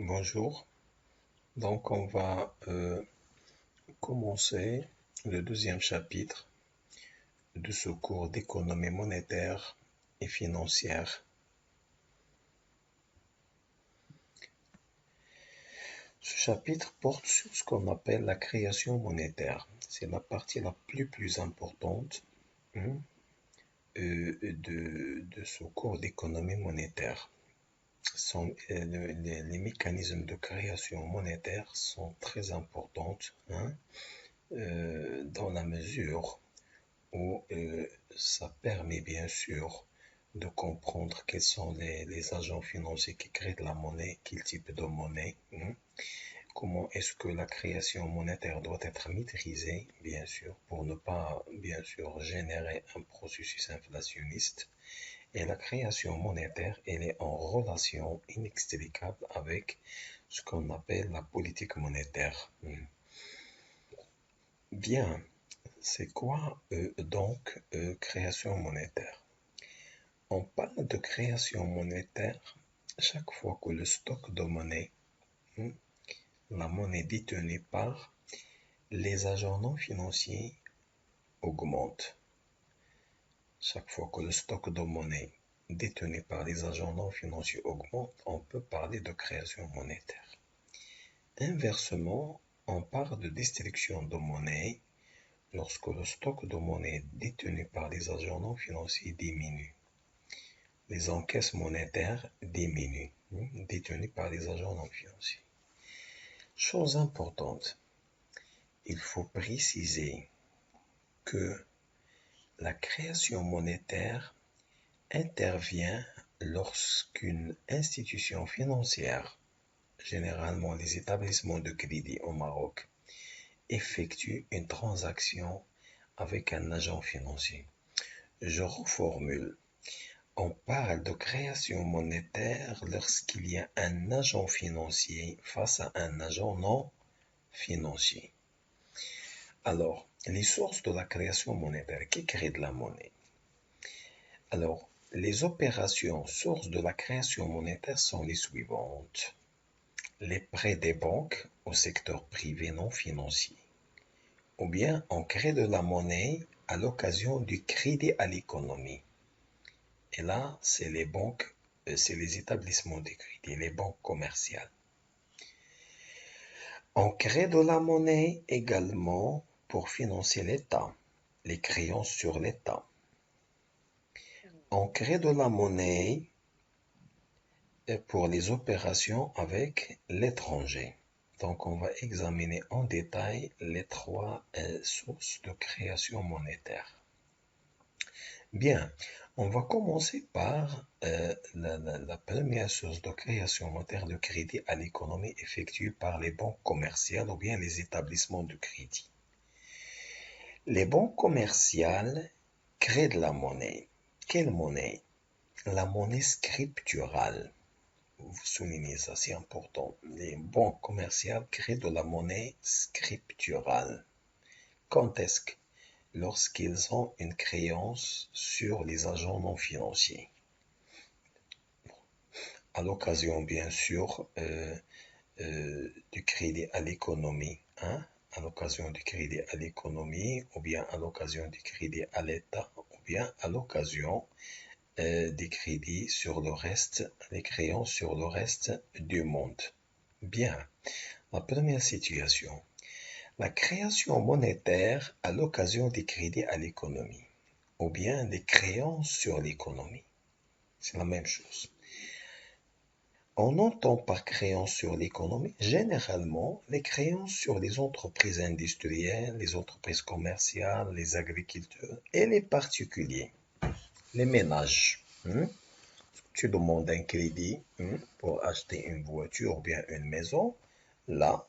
Bonjour, donc on va commencer le deuxième chapitre de ce cours d'économie monétaire et financière. Ce chapitre porte sur ce qu'on appelle la création monétaire. C'est la partie la plus importante de ce cours d'économie monétaire. Les mécanismes de création monétaire sont très importants dans la mesure où ça permet bien sûr de comprendre quels sont les agents financiers qui créent de la monnaie, quel type de monnaie, comment est-ce que la création monétaire doit être maîtrisée, bien sûr, pour ne pas, bien sûr, générer un processus inflationniste. Et la création monétaire, elle est en relation inextricable avec ce qu'on appelle la politique monétaire. Bien, c'est quoi donc création monétaire? On parle de création monétaire chaque fois que le stock de monnaie, la monnaie détenue par les agents non financiers, augmente. Chaque fois que le stock de monnaie détenu par les agents non financiers augmente, on peut parler de création monétaire. Inversement, on parle de destruction de monnaie lorsque le stock de monnaie détenu par les agents non financiers diminue. Les encaisses monétaires diminuent, détenues par les agents non financiers. Chose importante, il faut préciser que la création monétaire intervient lorsqu'une institution financière, généralement les établissements de crédit au Maroc, effectue une transaction avec un agent financier. Je reformule. On parle de création monétaire lorsqu'il y a un agent financier face à un agent non financier. Alors, les sources de la création monétaire, qui crée de la monnaie? Alors, les opérations sources de la création monétaire sont les suivantes. Les prêts des banques au secteur privé non financier. Ou bien on crée de la monnaie à l'occasion du crédit à l'économie. Et là, c'est les banques, c'est les établissements de crédit, les banques commerciales. On crée de la monnaie également pour financer l'État, les créances sur l'État. On crée de la monnaie pour les opérations avec l'étranger. Donc, on va examiner en détail les trois sources de création monétaire. Bien, on va commencer par la première source de création monétaire, le crédit à l'économie effectué par les banques commerciales ou bien les établissements de crédit. Les banques commerciales créent de la monnaie. Quelle monnaie? La monnaie scripturale. Vous soulignez ça, c'est important. Les banques commerciales créent de la monnaie scripturale. Quand est-ce que? Lorsqu'ils ont une créance sur les agents non financiers. À l'occasion, bien sûr, du crédit à l'économie, à l'occasion du crédit à l'économie, ou bien à l'occasion du crédit à l'État, ou bien à l'occasion des crédits sur le reste, les créances sur le reste du monde. Bien, la première situation. La création monétaire à l'occasion des crédits à l'économie, ou bien des créances sur l'économie. C'est la même chose. On entend par créances sur l'économie, généralement, les créances sur les entreprises industrielles, les entreprises commerciales, les agriculteurs et les particuliers, les ménages. Tu demandes un crédit pour acheter une voiture ou bien une maison, là,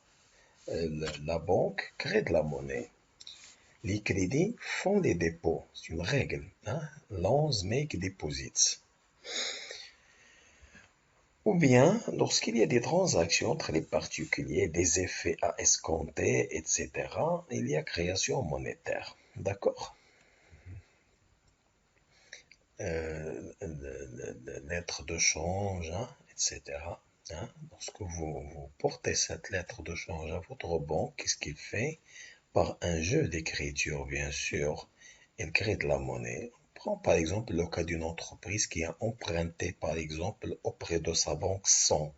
la banque crée de la monnaie. Les crédits font des dépôts, c'est une règle. Loans make deposits. Ou bien, lorsqu'il y a des transactions entre les particuliers, des effets à escompter, etc., il y a création monétaire. D'accord? Lettres de change, etc. Hein. Lorsque vous portez cette lettre de change à votre banque, qu'est-ce qu'il fait? Par un jeu d'écriture, bien sûr, il crée de la monnaie. Prends par exemple le cas d'une entreprise qui a emprunté, par exemple, auprès de sa banque 100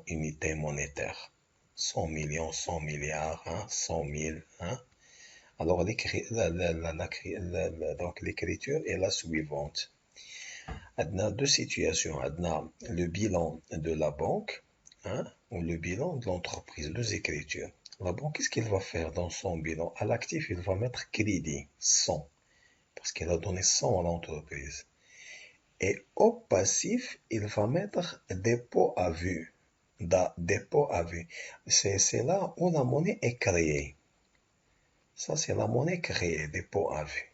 unités monétaires. 100 millions, 100 milliards, hein, 100 000. Hein. Alors, donc l'écriture est la suivante. On a deux situations. On a le bilan de la banque, hein, ou le bilan de l'entreprise, deux écritures. La banque, qu'est-ce qu'il va faire dans son bilan? À l'actif, il va mettre crédit, 100, parce qu'il a donné 100 à l'entreprise. Et au passif, il va mettre dépôt à vue. Dépôt à vue. C'est là où la monnaie est créée. Ça, c'est la monnaie créée, dépôt à vue.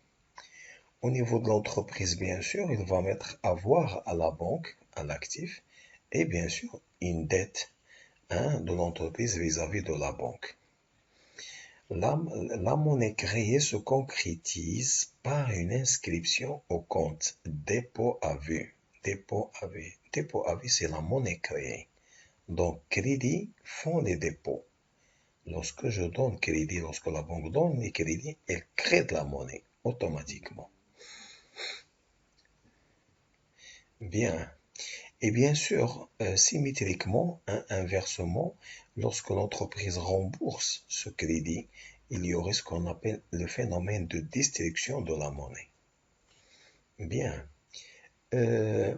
Au niveau de l'entreprise, bien sûr, il va mettre avoir à la banque, à l'actif, et bien sûr, une dette, hein, de l'entreprise vis-à-vis de la banque. La monnaie créée se concrétise par une inscription au compte dépôt à vue. Dépôt à vue. Dépôt à vue, c'est la monnaie créée. Donc, crédit font les dépôts. Lorsque je donne crédit, lorsque la banque donne les crédits, elle crée de la monnaie automatiquement. Bien. Et bien sûr, symétriquement, inversement, lorsque l'entreprise rembourse ce crédit, il y aurait ce qu'on appelle le phénomène de destruction de la monnaie. Bien. Euh,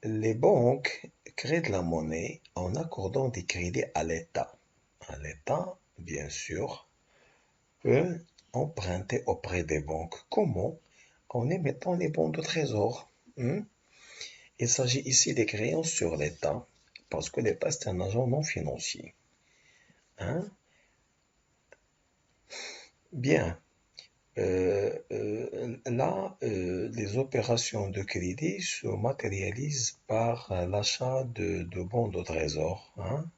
les banques créent de la monnaie en accordant des crédits à l'État. L'État, bien sûr, peut emprunter auprès des banques. Comment? En émettant les bons de trésor. Il s'agit ici des créances sur l'État, parce que l'État est un agent non financier. Hein? Bien. Là, les opérations de crédit se matérialisent par l'achat de bons de trésor, hein?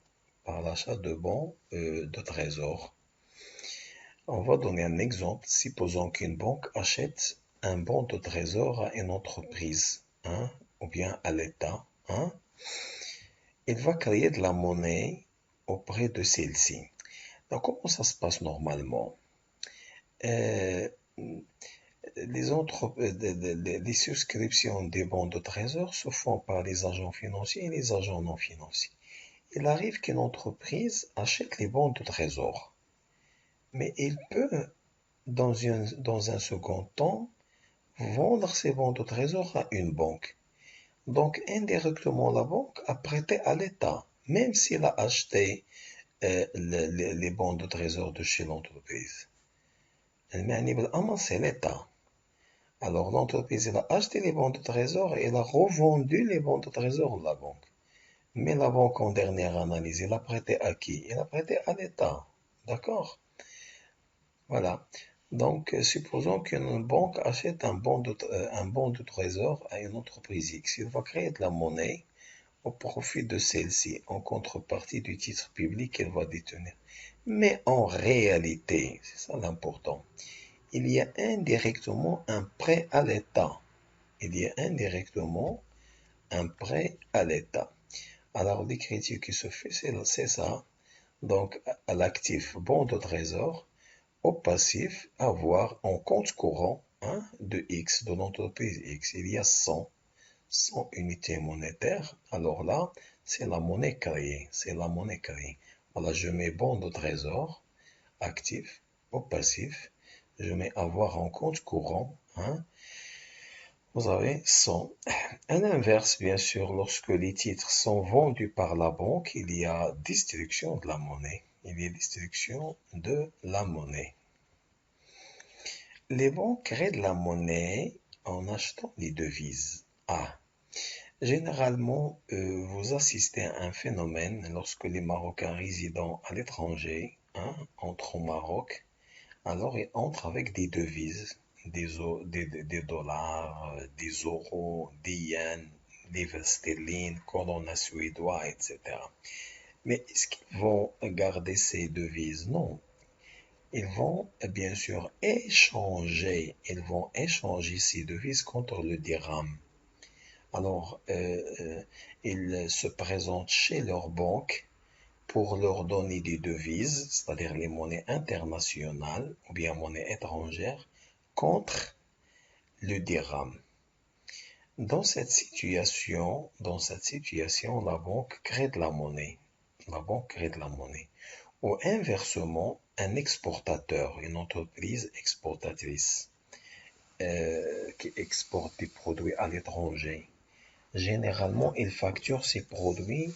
Par l'achat de bons de trésor. On va donner un exemple. Supposons qu'une banque achète un bon de trésor à une entreprise, hein? Ou bien à l'État. Hein? Il va créer de la monnaie auprès de celle-ci. Donc, comment ça se passe normalement? Euh, les souscriptions des bons de trésor se font par les agents financiers et les agents non financiers. Il arrive qu'une entreprise achète les bons de trésor, mais il peut, dans un second temps, vendre ces bons de trésor à une banque. Donc, indirectement, la banque a prêté à l'État, même s'il a acheté les bons de trésor de chez l'entreprise. C'est l'État. Alors l'entreprise elle a acheté les bons de trésor et elle a revendu les bons de trésor de la banque. Mais la banque en dernière analyse, elle a prêté à qui? Elle a prêté à l'État. D'accord? Voilà. Donc, supposons qu'une banque achète un bon de trésor à une entreprise X. Il va créer de la monnaie au profit de celle-ci, en contrepartie du titre public qu'elle va détenir. Mais en réalité, c'est ça l'important, il y a indirectement un prêt à l'État. Il y a indirectement un prêt à l'État. Alors, l'écriture qui se fait, c'est ça. Donc, à l'actif, bon de trésor, au passif, avoir en compte courant, hein, de X, de l'entreprise X, il y a 100 unités monétaires. Alors là, c'est la monnaie créée. C'est la monnaie créée. Voilà, je mets bon de trésor, actif, au passif. Je mets avoir en compte courant, hein. Vous avez 100. À l'inverse, bien sûr, lorsque les titres sont vendus par la banque, il y a destruction de la monnaie. Il y a destruction de la monnaie. Les banques créent de la monnaie en achetant les devises. Généralement, vous assistez à un phénomène lorsque les Marocains résidant à l'étranger, hein, entrent au Maroc, alors ils entrent avec des devises, des dollars, des euros, des yens, livres sterling, colonna suédois, etc. Mais est-ce qu'ils vont garder ces devises? Non. Ils vont bien sûr échanger ces devises contre le dirham. Alors, ils se présentent chez leur banque pour leur donner des devises, c'est-à-dire les monnaies internationales ou bien monnaies étrangères, contre le dirham. Dans cette situation, la banque crée de la monnaie. La banque crée de la monnaie. Ou inversement, un exportateur, une entreprise exportatrice, qui exporte des produits à l'étranger, généralement, il facture ses produits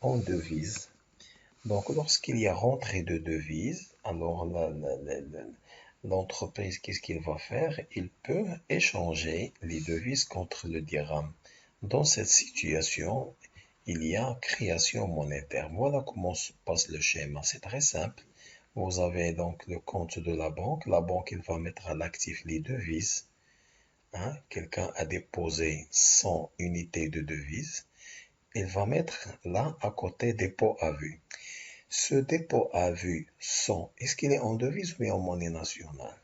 en devises. Donc, lorsqu'il y a rentrée de devises, alors l'entreprise, qu'est-ce qu'il va faire? Il peut échanger les devises contre le dirham. Dans cette situation, il y a création monétaire. Voilà comment se passe le schéma. C'est très simple. Vous avez donc le compte de la banque. La banque, il va mettre à l'actif les devises. Hein? Quelqu'un a déposé 100 unités de devises. Il va mettre là à côté dépôt à vue. Ce dépôt à vue 100, est-ce qu'il est en devise ou en monnaie nationale?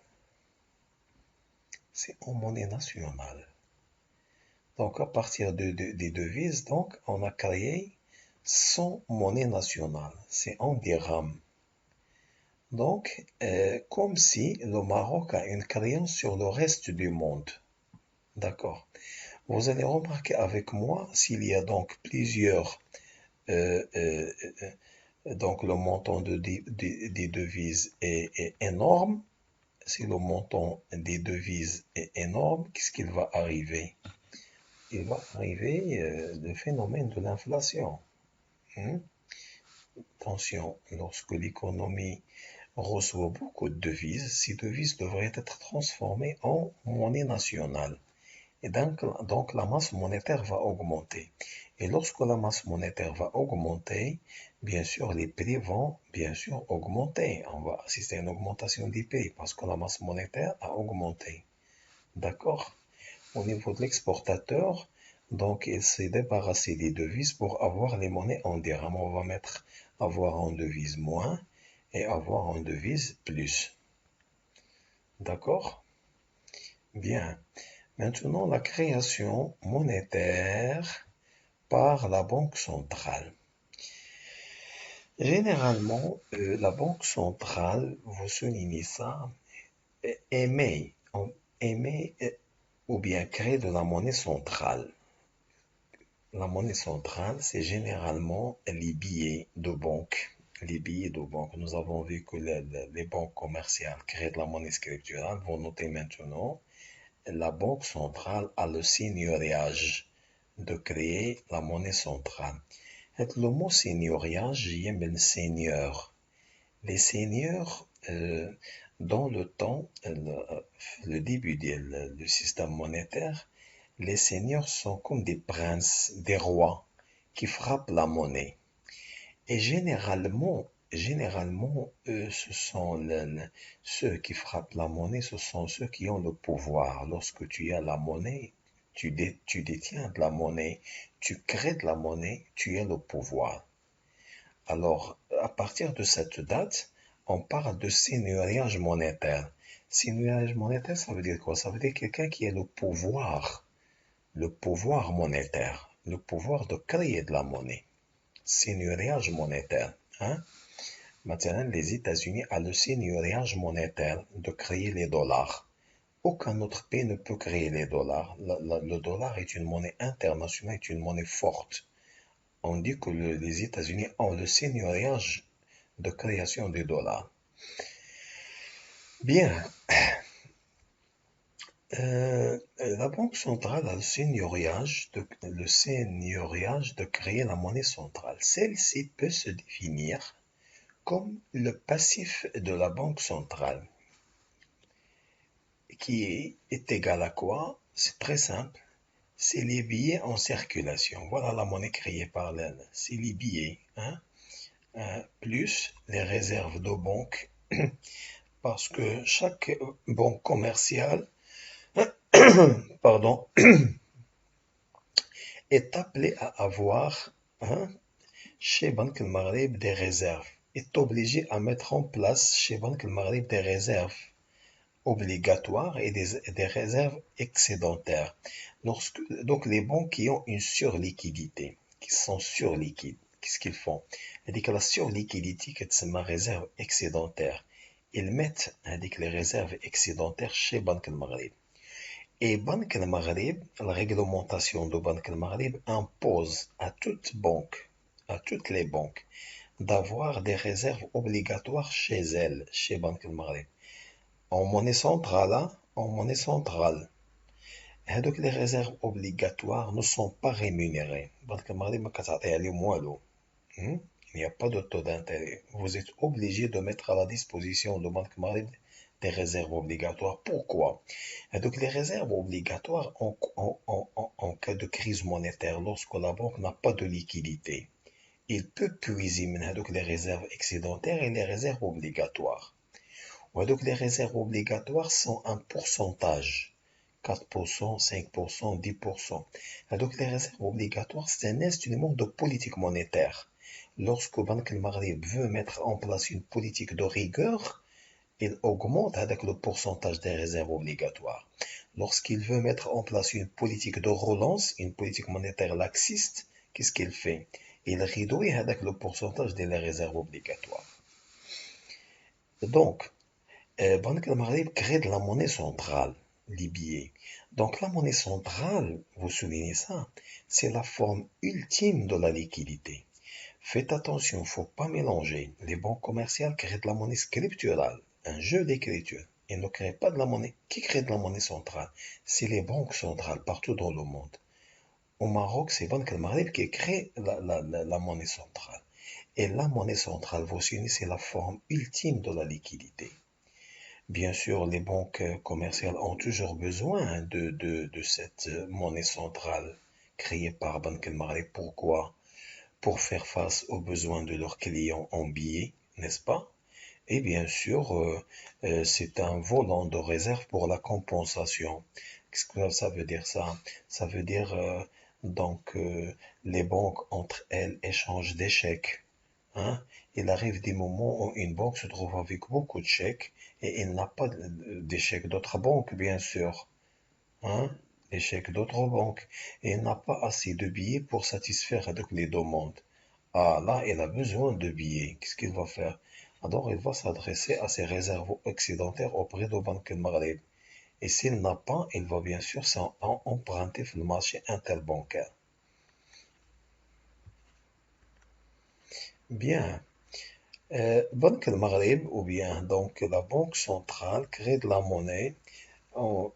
C'est en monnaie nationale. Donc, à partir des devises, donc, on a créé 100 monnaies nationales. C'est en dirham. Donc, comme si le Maroc a une créance sur le reste du monde. D'accord. Vous allez remarquer avec moi s'il y a donc plusieurs, euh, euh, donc le montant des devises est énorme. Si le montant des devises est énorme, qu'est-ce qu'il va arriver? Il va arriver le phénomène de l'inflation. Hein? Attention, lorsque l'économie reçoit beaucoup de devises, ces devises devraient être transformées en monnaie nationale. Et donc la masse monétaire va augmenter. Et lorsque la masse monétaire va augmenter, bien sûr, les prix vont bien sûr augmenter. On va assister à une augmentation des prix parce que la masse monétaire a augmenté. D'accord? Au niveau de l'exportateur, donc il s'est débarrassé des devises pour avoir les monnaies en dirham. On va mettre avoir en devise moins et avoir en devise plus. D'accord? Bien. Maintenant, la création monétaire par la Banque centrale. Généralement, la Banque centrale, vous soulignez ça, émet, émet ou bien crée de la monnaie centrale. La monnaie centrale, c'est généralement les billets de banque. Les billets de banque. Nous avons vu que les banques commerciales créent de la monnaie scripturale. Vous notez maintenant, la Banque centrale a le seigneuriage de créer la monnaie centrale. Et le mot seigneuriage, j'aime le seigneur. Les seigneurs, dans le temps, le début du système monétaire, les seigneurs sont comme des princes, des rois, qui frappent la monnaie. Et généralement, ce sont ceux qui frappent la monnaie, ce sont ceux qui ont le pouvoir. Lorsque tu as la monnaie, tu détiens de la monnaie, tu crées de la monnaie, tu as le pouvoir. Alors, à partir de cette date, on parle de seigneuriage monétaire. Seigneuriage monétaire, ça veut dire quoi? Ça veut dire quelqu'un qui a le pouvoir monétaire, le pouvoir de créer de la monnaie. Seigneuriage monétaire. Hein? Maintenant, les États-Unis ont le seigneuriage monétaire de créer les dollars. Aucun autre pays ne peut créer les dollars. Le dollar est une monnaie internationale, est une monnaie forte. On dit que les États-Unis ont le seigneuriage de création des dollars. Bien. La Banque centrale a le seigneuriage de créer la monnaie centrale. Celle-ci peut se définir comme le passif de la Banque centrale, qui est égal à quoi? C'est très simple. C'est les billets en circulation. Voilà la monnaie créée par l'Inde. C'est les billets, hein? Plus les réserves de banque, parce que chaque banque commerciale, pardon, est appelée à avoir, hein, chez Banque al Maghreb des réserves, est obligé à mettre en place chez Banque al Maghreb des réserves obligatoires et des réserves excédentaires. Donc les banques qui ont une surliquidité, qui sont surliquides, qu'est-ce qu'ils font? C'est-à-dire que la surliquidité, c'est ma réserve excédentaire. Ils mettent les réserves excédentaires chez Banque al-Maghrib. Et Banque al-Maghrib, la réglementation de Banque al-Maghrib impose à toutes les banques, d'avoir des réserves obligatoires chez elles, chez Banque al-Maghrib. En monnaie centrale, en monnaie centrale. هذوك les réserves obligatoires ne sont pas rémunérées. Banque al-Maghrib ما كتعطي عليهم والو. Il n'y a pas de taux d'intérêt. Vous êtes obligé de mettre à la disposition de Banque al-Maghrib des réserves obligatoires. Pourquoi? Donc les réserves obligatoires en cas de crise monétaire, lorsque la banque n'a pas de liquidité, il peut puiser donc les réserves excédentaires et les réserves obligatoires. Donc les réserves obligatoires sont un pourcentage, 4%, 5%, 10%. Donc les réserves obligatoires, c'est un instrument de politique monétaire. Lorsque Banque al-Maghrib veut mettre en place une politique de rigueur, il augmente avec le pourcentage des réserves obligatoires. Lorsqu'il veut mettre en place une politique de relance, une politique monétaire laxiste, qu'est-ce qu'il fait? Il réduit avec le pourcentage des réserves obligatoires. Donc, Banque al-Maghrib crée de la monnaie centrale, les billets. Donc la monnaie centrale, vous soulignez ça, c'est la forme ultime de la liquidité. Faites attention, il ne faut pas mélanger. Les banques commerciales créent de la monnaie scripturale, un jeu d'écriture. Elles ne créent pas de la monnaie. Qui crée de la monnaie centrale? C'est les banques centrales partout dans le monde. Au Maroc, c'est Banque al-Maghrib qui crée la monnaie centrale. Et la monnaie centrale, vous soulignez, c'est la forme ultime de la liquidité. Bien sûr, les banques commerciales ont toujours besoin de cette monnaie centrale créée par Banque al-Maghrib. Pourquoi? Pour faire face aux besoins de leurs clients en billets, n'est-ce pas? Et bien sûr, c'est un volant de réserve pour la compensation. Qu'est-ce que ça veut dire ça? Ça veut dire les banques entre elles échangent des chèques. Hein? Il arrive des moments où une banque se trouve avec beaucoup de chèques et elle n'a pas des chèques d'autres banques, bien sûr. Hein? Les chèques d'autres banques. Et elle n'a pas assez de billets pour satisfaire toutes les demandes. Ah, là, elle a besoin de billets. Qu'est-ce qu'il va faire? Alors, il va s'adresser à ses réserves excédentaires auprès de Banque al-Maghrib. Et s'il n'a pas, il va bien sûr emprunter sur le marché interbancaire. Bien. Banque al-Maghrib, ou bien donc la Banque centrale, crée de la monnaie en,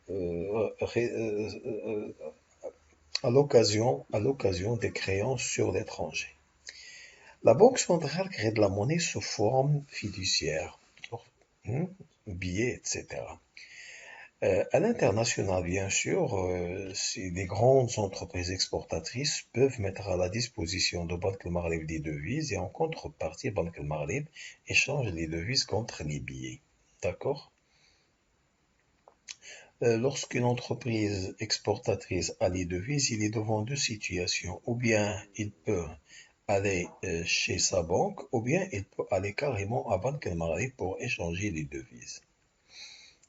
à l'occasion des créances sur l'étranger. La Banque centrale crée de la monnaie sous forme fiduciaire, billets, etc. À l'international, bien sûr, les grandes entreprises exportatrices peuvent mettre à la disposition de Banque al-Maghrib des devises et en contrepartie, Banque al-Maghrib échange les devises contre les billets. D'accord? Lorsqu'une entreprise exportatrice a les devises, il est devant deux situations. Ou bien il peut aller chez sa banque, ou bien il peut aller carrément à Banque al-Maghrib pour échanger les devises.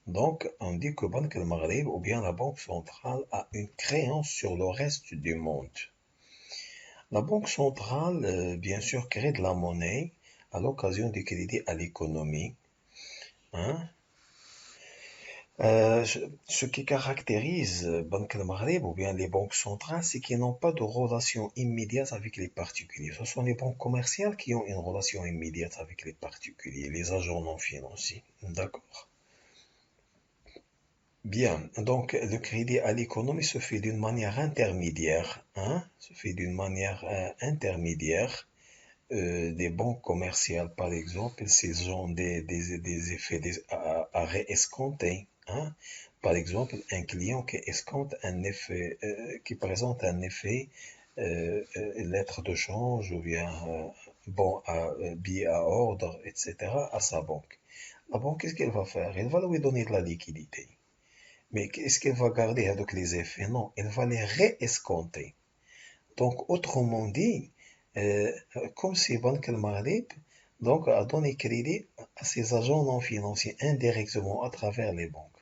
Donc, on dit que Banque al-Maghrib, ou bien la Banque centrale, a une créance sur le reste du monde. La Banque centrale, bien sûr, crée de la monnaie à l'occasion des crédits à l'économie. Hein? Ce qui caractérise Banque al-Maghrib ou bien les banques centrales, c'est qu'ils n'ont pas de relation immédiate avec les particuliers. Ce sont les banques commerciales qui ont une relation immédiate avec les particuliers, les agents non financiers. D'accord? Bien, donc le crédit à l'économie se fait d'une manière intermédiaire, hein, se fait d'une manière intermédiaire des banques commerciales, par exemple, s'ils ont des effets à réescompter, hein. Par exemple, un client qui escompte un effet, qui présente un effet lettre de change ou bien billet à ordre, etc., à sa banque. La banque, qu'est-ce qu'elle va faire? Elle va lui donner de la liquidité. Mais qu'est-ce qu'elle va garder avec les effets? Non, elle va les réescompter. Donc, autrement dit, comme c'est Banque al-Maghrib, donc à donner crédit à ces agents non financiers indirectement à travers les banques.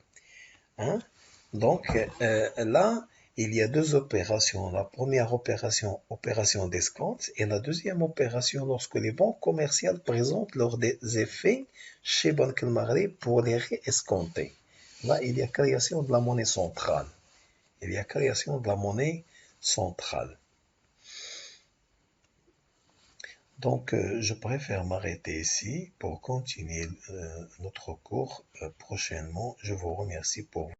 Hein? Donc là, il y a deux opérations. La première opération, opération d'escompte, et la deuxième opération lorsque les banques commerciales présentent leurs effets chez Banque al-Maghri pour les réescompter. Là, il y a création de la monnaie centrale. Il y a création de la monnaie centrale. Donc, je préfère m'arrêter ici pour continuer notre cours prochainement. Je vous remercie pour